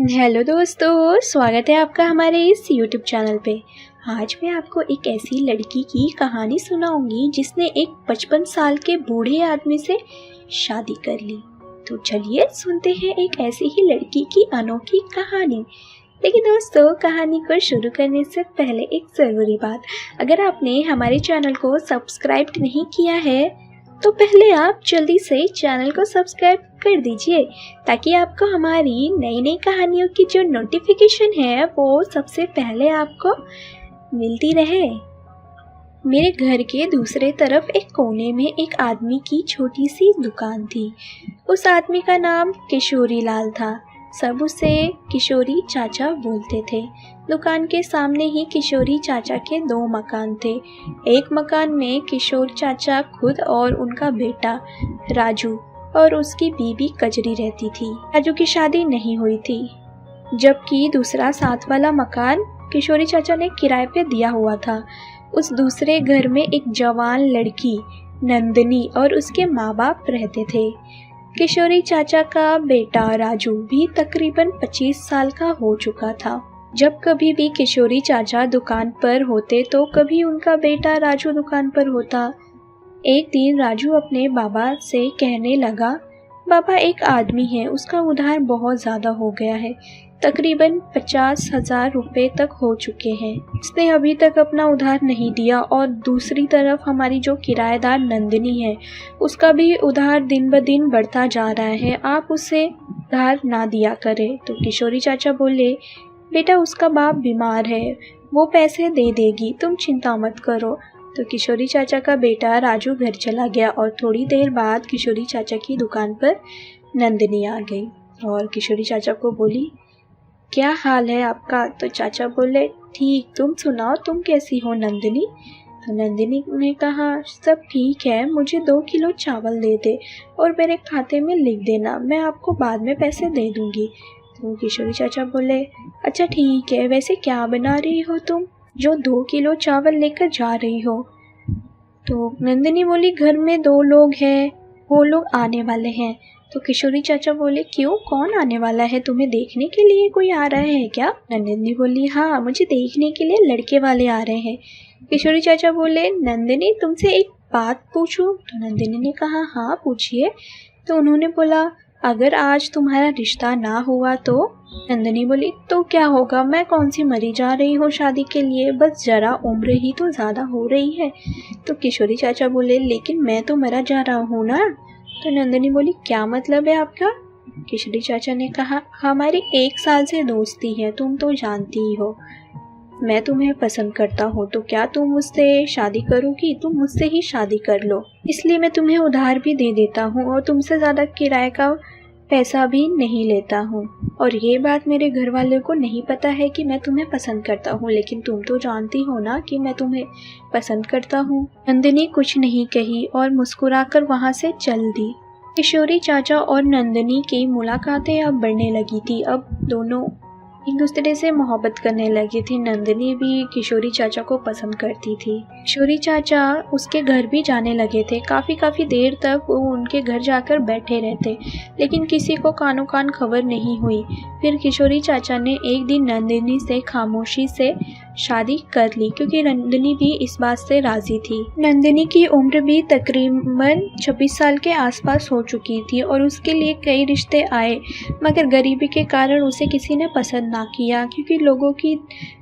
Hello दोस्तों, स्वागत है आपका हमारे इस YouTube चैनल पे। आज मैं आपको एक ऐसी लड़की की कहानी सुनाऊंगी जिसने एक 55 साल के बूढ़े आदमी से शादी कर ली। तो चलिए सुनते हैं एक ऐसी ही लड़की की अनोखी कहानी। लेकिन दोस्तों, कहानी को शुरू करने से पहले एक ज़रूरी बात, अगर आपने हमारे चैनल को सब्सक्राइब नहीं किया है तो पहले आप जल्दी से चैनल को सब्सक्राइब कर दीजिए ताकि आपको हमारी नई नई कहानियों की जो नोटिफिकेशन है वो सबसे पहले आपको मिलती रहे। मेरे घर के दूसरे तरफ एक कोने में एक आदमी की छोटी सी दुकान थी। उस आदमी का नाम किशोरी लाल था। सब उसे किशोरी चाचा बोलते थे। दुकान के सामने ही किशोरी चाचा के 2 मकान थे। एक मकान में किशोर चाचा खुद और उनका बेटा राजू और उसकी बीबी कजरी रहती थी। राजू की शादी नहीं हुई थी, जबकि दूसरा साथ वाला मकान किशोरी चाचा ने किराए पे दिया हुआ था। उस दूसरे घर में एक जवान लड़की नंदिनी और उसके माँ बाप रहते थे। किशोरी चाचा का बेटा राजू भी तकरीबन 25 साल का हो चुका था। जब कभी भी किशोरी चाचा दुकान पर होते तो कभी उनका बेटा राजू दुकान पर होता। एक दिन राजू अपने बाबा से कहने लगा, बाबा, एक आदमी है, उसका उधार बहुत ज़्यादा हो गया है, तकरीबन 50,000 रुपये तक हो चुके हैं। उसने अभी तक अपना उधार नहीं दिया और दूसरी तरफ हमारी जो किराएदार नंदिनी है उसका भी उधार दिन ब दिन बढ़ता जा रहा है, आप उसे उधार ना दिया करें। तो किशोरी चाचा बोले, बेटा, उसका बाप बीमार है, वो पैसे दे देगी, तुम चिंता मत करो। तो किशोरी चाचा का बेटा राजू घर चला गया और थोड़ी देर बाद किशोरी चाचा की दुकान पर नंदिनी आ गई और किशोरी चाचा को बोली, क्या हाल है आपका? तो चाचा बोले, ठीक, तुम सुनाओ, तुम कैसी हो नंदिनी? तो नंदिनी ने कहा, सब ठीक है, मुझे 2 किलो चावल दे दे और मेरे खाते में लिख देना, मैं आपको बाद में पैसे दे दूंगी। तो किशोरी चाचा बोले, अच्छा ठीक है, वैसे क्या बना रही हो तुम जो 2 किलो चावल लेकर जा रही हो? तो नंदिनी बोली, घर में 2 लोग हैं, वो लोग आने वाले हैं। तो किशोरी चाचा बोले, क्यों, कौन आने वाला है? तुम्हें देखने के लिए कोई आ रहा है क्या? नंदिनी बोली, हाँ, मुझे देखने के लिए लड़के वाले आ रहे हैं। किशोरी चाचा बोले, नंदिनी, तुमसे एक बात पूछूं? तो नंदिनी ने कहा, हाँ पूछिए। तो उन्होंने बोला, अगर आज तुम्हारा रिश्ता ना हुआ तो? नंदिनी बोली, तो क्या होगा, मैं कौन सी मरी जा रही हूँ शादी के लिए, बस जरा उम्र ही तो ज़्यादा हो रही है। तो किशोरी चाचा बोले, लेकिन मैं तो मरा जा रहा हूँ ना। तो नंदिनी बोली, क्या मतलब है आपका? किशोरी चाचा ने कहा, हमारी 1 साल से दोस्ती है, तुम तो जानती ही हो, मैं तुम्हें पसंद करता हूँ, तो क्या तुम मुझसे शादी करोगी? तुम मुझसे ही शादी कर लो, इसलिए मैं तुम्हें उधार भी दे देता हूँ और तुमसे ज़्यादा किराए का पैसा भी नहीं लेता हूँ। और ये बात मेरे घर वालों को नहीं पता है कि मैं तुम्हें पसंद करता हूँ, लेकिन तुम तो जानती हो ना कि मैं तुम्हें पसंद करता हूँ। नंदिनी कुछ नहीं कही और मुस्कुराकर वहाँ से चल दी। किशोरी चाचा और नंदिनी की मुलाकातें अब बढ़ने लगी थी। अब दोनों एक दूसरे से मोहब्बत करने लगी थी। नंदिनी भी किशोरी चाचा को पसंद करती थी। किशोरी चाचा उसके घर भी जाने लगे थे। काफ़ी देर तक वो उनके घर जाकर बैठे रहते, लेकिन किसी को कानो कान खबर नहीं हुई। फिर किशोरी चाचा ने एक दिन नंदिनी से खामोशी से शादी कर ली, क्योंकि नंदिनी भी इस बात से राजी थी। नंदिनी की उम्र भी तकरीबन 26 साल के आसपास हो चुकी थी और उसके लिए कई रिश्ते आए, मगर गरीबी के कारण उसे किसी ने पसंद ना किया, क्योंकि लोगों की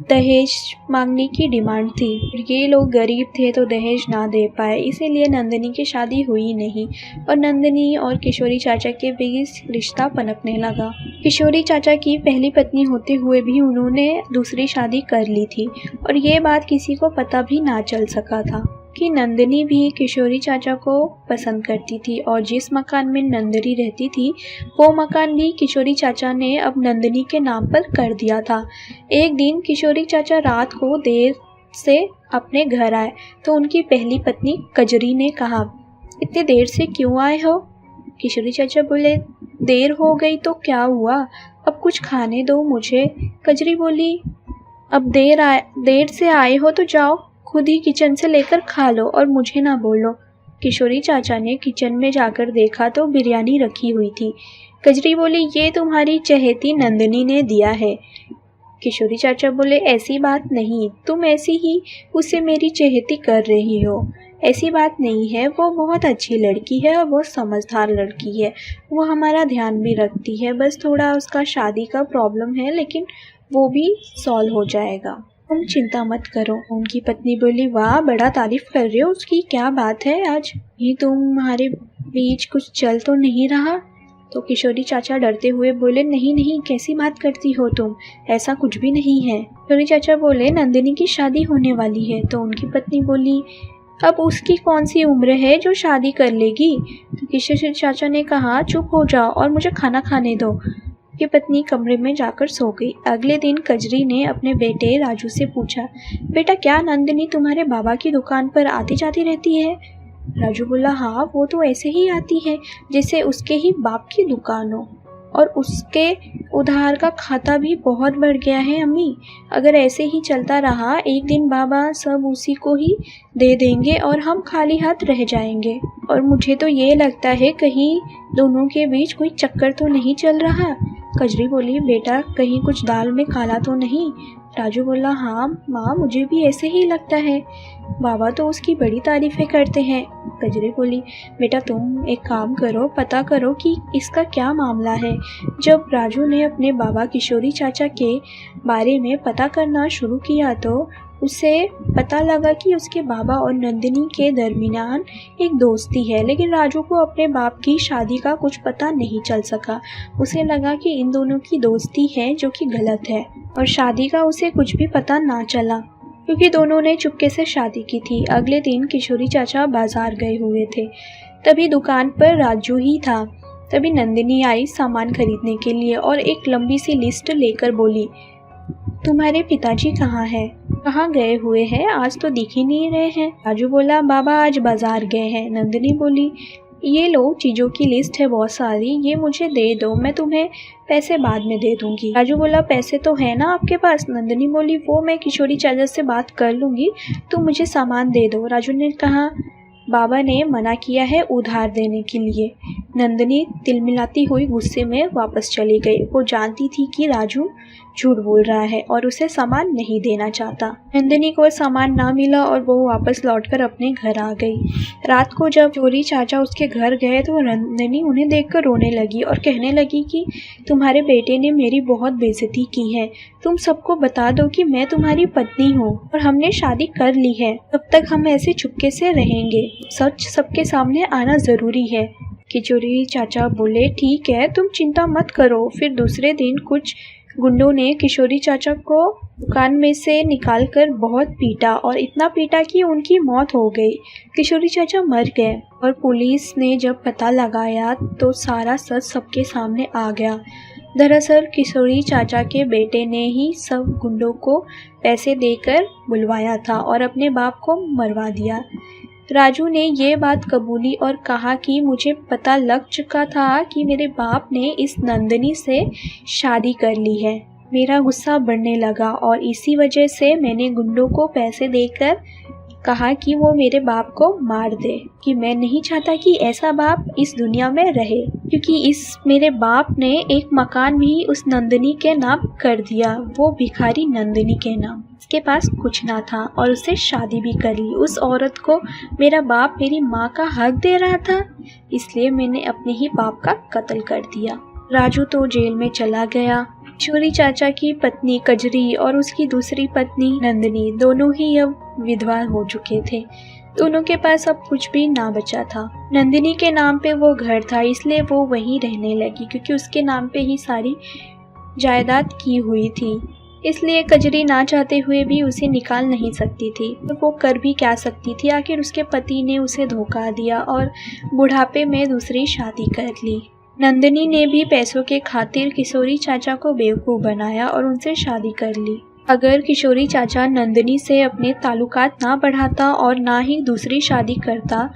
दहेज मांगने की डिमांड थी। ये लोग गरीब थे तो दहेज ना दे पाए, इसीलिए नंदिनी की शादी हुई नहीं और नंदिनी और किशोरी चाचा के बीच रिश्ता पनपने लगा। किशोरी चाचा की पहली पत्नी होते हुए भी उन्होंने दूसरी शादी कर ली थी और ये बात किसी को पता भी ना चल सका था कि नंदिनी भी किशोरी चाचा को पसंद करती थी और जिस मकान में नंदिनी रहती थी वो मकान भी किशोरी चाचा ने अब नंदिनी के नाम पर कर दिया था। एक दिन किशोरी चाचा रात को देर से अपने घर आए तो उनकी पहली पत्नी कजरी ने कहा, इतने देर से क्यों आए हो? किशोरी चाचा बोले, देर हो गई तो क्या हुआ, अब कुछ खाने दो मुझे। कजरी बोली, अब देर से आए हो तो जाओ, खुद ही किचन से लेकर खा लो और मुझे ना बोलो। किशोरी चाचा ने किचन में जाकर देखा तो बिरयानी रखी हुई थी। कजरी बोली, ये तुम्हारी चहेती नंदिनी ने दिया है। किशोरी चाचा बोले, ऐसी बात नहीं, तुम ऐसी ही उसे मेरी चहेती कर रही हो। ऐसी बात नहीं है, वो बहुत अच्छी लड़की है और बहुत समझदार लड़की है, वो हमारा ध्यान भी रखती है, बस थोड़ा उसका शादी का प्रॉब्लम है, लेकिन वो भी सॉल्व हो जाएगा, तुम चिंता मत करो। उनकी पत्नी बोली, वाह, बड़ा तारीफ कर रहे हो उसकी, क्या बात है आज? ये तुम्हारे बीच कुछ चल तो नहीं रहा? तो किशोरी चाचा डरते हुए बोले, नहीं नहीं, कैसी बात करती हो तुम, ऐसा कुछ भी नहीं है। किशोरी चाचा बोले, नंदिनी की शादी होने वाली है। तो उनकी पत्नी बोली, अब उसकी कौन सी उम्र है जो शादी कर लेगी? तो किशोरी चाचा ने कहा, चुप हो जाओ और मुझे खाना खाने दो। की पत्नी कमरे में जाकर सो गई। अगले दिन कजरी ने अपने बेटे राजू से पूछा, बेटा, क्या नंदिनी तुम्हारे बाबा की दुकान पर आती जाती रहती है? राजू बोला, हाँ, वो तो ऐसे ही आती है जैसे उसके ही बाप की दुकान हो, और उसके उधार का खाता भी बहुत बढ़ गया है अम्मी। अगर ऐसे ही चलता रहा, एक दिन बाबा सब उसी को ही दे देंगे और हम खाली हाथ रह जाएंगे। और मुझे तो ये लगता है कहीं दोनों के बीच कोई चक्कर तो नहीं चल रहा। कजरी बोली, बेटा, कहीं कुछ दाल में काला तो नहीं? राजू बोला, हाँ माँ, मुझे भी ऐसे ही लगता है, बाबा तो उसकी बड़ी तारीफें करते हैं। कजरी बोली, बेटा, तुम एक काम करो, पता करो कि इसका क्या मामला है। जब राजू ने अपने बाबा किशोरी चाचा के बारे में पता करना शुरू किया तो उसे पता लगा कि उसके बाबा और नंदिनी के दरमियान एक दोस्ती है, लेकिन राजू को अपने बाप की शादी का कुछ पता नहीं चल सका। उसे लगा कि इन दोनों की दोस्ती है जो कि गलत है, और शादी का उसे कुछ भी पता ना चला क्योंकि दोनों ने चुपके से शादी की थी। अगले दिन किशोरी चाचा बाजार गए हुए थे, तभी दुकान पर राजू ही था। तभी नंदिनी आई सामान खरीदने के लिए और एक लंबी सी लिस्ट लेकर बोली, तुम्हारे पिताजी कहाँ हैं? कहाँ गए हुए हैं? आज तो दिख ही नहीं रहे हैं। राजू बोला, बाबा आज बाजार गए हैं। नंदिनी बोली, ये लो, चीज़ों की लिस्ट है बहुत सारी, ये मुझे दे दो, मैं तुम्हें पैसे बाद में दे दूंगी। राजू बोला, पैसे तो है ना आपके पास? नंदिनी बोली, वो मैं किशोरी चाचा से बात कर लूँगी, तुम मुझे सामान दे दो। राजू ने कहा, बाबा ने मना किया है उधार देने के लिए। नंदिनी तिलमिलाती हुई गुस्से में वापस चली गई। वो जानती थी कि राजू झूठ बोल रहा है और उसे सामान नहीं देना चाहता। नंदिनी को सामान ना मिला और वो वापस लौटकर अपने घर आ गई। रात को जब किशोरी चाचा उसके घर गए तो नंदिनी उन्हें देखकर रोने लगी और कहने लगी कि तुम्हारे बेटे ने मेरी बहुत बेइज्जती की है, तुम सबको बता दो कि मैं तुम्हारी पत्नी हूँ और हमने शादी कर ली है, तब तक हम ऐसे चुपके से रहेंगे, सच सबके सामने आना जरूरी है। किशोरी चाचा बोले, ठीक है, तुम चिंता मत करो। फिर दूसरे दिन कुछ गुंडों ने किशोरी चाचा को दुकान में से निकालकर बहुत पीटा और इतना पीटा कि उनकी मौत हो गई। किशोरी चाचा मर गए और पुलिस ने जब पता लगाया तो सारा सच सबके सामने आ गया। दरअसल किशोरी चाचा के बेटे ने ही सब गुंडों को पैसे देकर बुलवाया था और अपने बाप को मरवा दिया। राजू ने ये बात कबूली और कहा कि मुझे पता लग चुका था कि मेरे बाप ने इस नंदिनी से शादी कर ली है। मेरा गुस्सा बढ़ने लगा और इसी वजह से मैंने गुंडों को पैसे देकर कहा कि वो मेरे बाप को मार दे, कि मैं नहीं चाहता कि ऐसा बाप इस दुनिया में रहे, क्योंकि इस मेरे बाप ने एक मकान भी उस नंदिनी के नाम कर दिया, वो भिखारी नंदिनी के नाम। उसके पास कुछ ना था और उससे शादी भी कर ली। उस औरत को मेरा बाप मेरी माँ का हक दे रहा था, इसलिए मैंने अपने ही बाप का कत्ल कर दिया। राजू तो जेल में चला गया। किशोरी चाचा की पत्नी कजरी और उसकी दूसरी पत्नी नंदिनी दोनों ही अब विधवा हो चुके थे। दोनों के पास अब कुछ भी ना बचा था। नंदिनी के नाम पे वो घर था, इसलिए वो वहीं रहने लगी, क्योंकि उसके नाम पे ही सारी जायदाद की हुई थी। इसलिए कजरी ना चाहते हुए भी उसे निकाल नहीं सकती थी, तो वो कर भी क्या सकती थी। आखिर उसके पति ने उसे धोखा दिया और बुढ़ापे में दूसरी शादी कर ली। नंदिनी ने भी पैसों के खातिर किशोरी चाचा को बेवकूफ़ बनाया और उनसे शादी कर ली। अगर किशोरी चाचा नंदिनी से अपने ताल्लुकात ना बढ़ाता और ना ही दूसरी शादी करता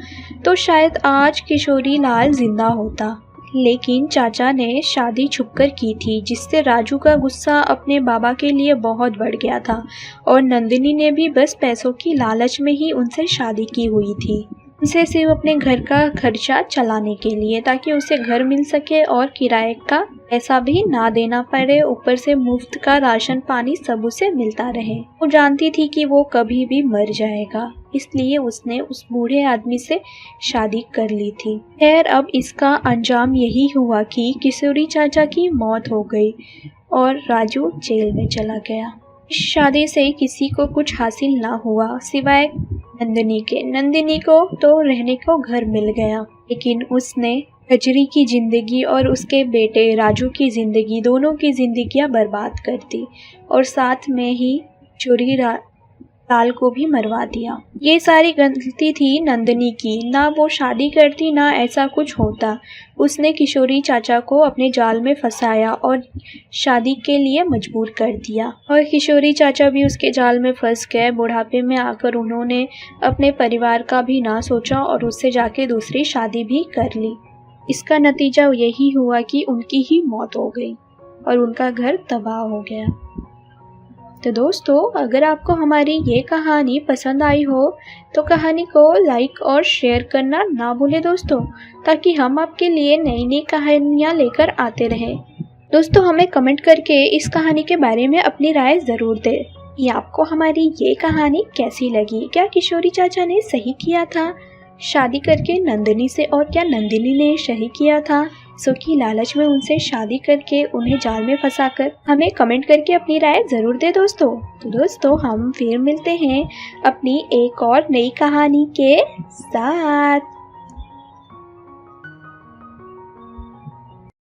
तो शायद आज किशोरी लाल जिंदा होता। लेकिन चाचा ने शादी छुपकर की थी, जिससे राजू का गुस्सा अपने बाबा के लिए बहुत बढ़ गया था और नंदिनी ने भी बस पैसों की लालच में ही उनसे शादी की हुई थी। उसे सिर्फ अपने घर का खर्चा चलाने के लिए, ताकि उसे घर मिल सके और किराए का पैसा भी ना देना पड़े। ऊपर से मुफ्त का राशन पानी सब उसे मिलता रहे। वो जानती थी कि वो कभी भी मर जाएगा, इसलिए उसने उस बूढ़े आदमी से शादी कर ली थी। खैर, अब इसका अंजाम यही हुआ कि किशोरी चाचा की मौत हो गई और राजू जेल में चला गया। इस शादी से किसी को कुछ हासिल ना हुआ सिवाय नंदिनी के। नंदिनी को तो रहने को घर मिल गया, लेकिन उसने कजरी की जिंदगी और उसके बेटे राजू की जिंदगी, दोनों की जिंदगियां बर्बाद कर दी और साथ में ही चोरी लाल को भी मरवा दिया। ये सारी गलती थी नंदिनी की। ना वो शादी करती, ना ऐसा कुछ होता। उसने किशोरी चाचा को अपने जाल में फंसाया और शादी के लिए मजबूर कर दिया, और किशोरी चाचा भी उसके जाल में फंस गए। बुढ़ापे में आकर उन्होंने अपने परिवार का भी ना सोचा और उससे जाके दूसरी शादी भी कर ली। इसका नतीजा यही हुआ कि उनकी ही मौत हो गई और उनका घर तबाह हो गया। तो दोस्तों, अगर आपको हमारी ये कहानी पसंद आई हो तो कहानी को लाइक और शेयर करना ना भूलें दोस्तों, ताकि हम आपके लिए नई नई कहानियाँ लेकर आते रहें। दोस्तों, हमें कमेंट करके इस कहानी के बारे में अपनी राय ज़रूर दें कि आपको हमारी ये कहानी कैसी लगी। क्या किशोरी चाचा ने सही किया था शादी करके नंदिनी से, और क्या नंदिनी ने सही किया था सो की लालच में उनसे शादी करके उन्हें जाल में फंसाकर? हमें कमेंट करके अपनी राय ज़रूर दे दोस्तों। तो दोस्तों, हम फिर मिलते हैं अपनी एक और नई कहानी के साथ।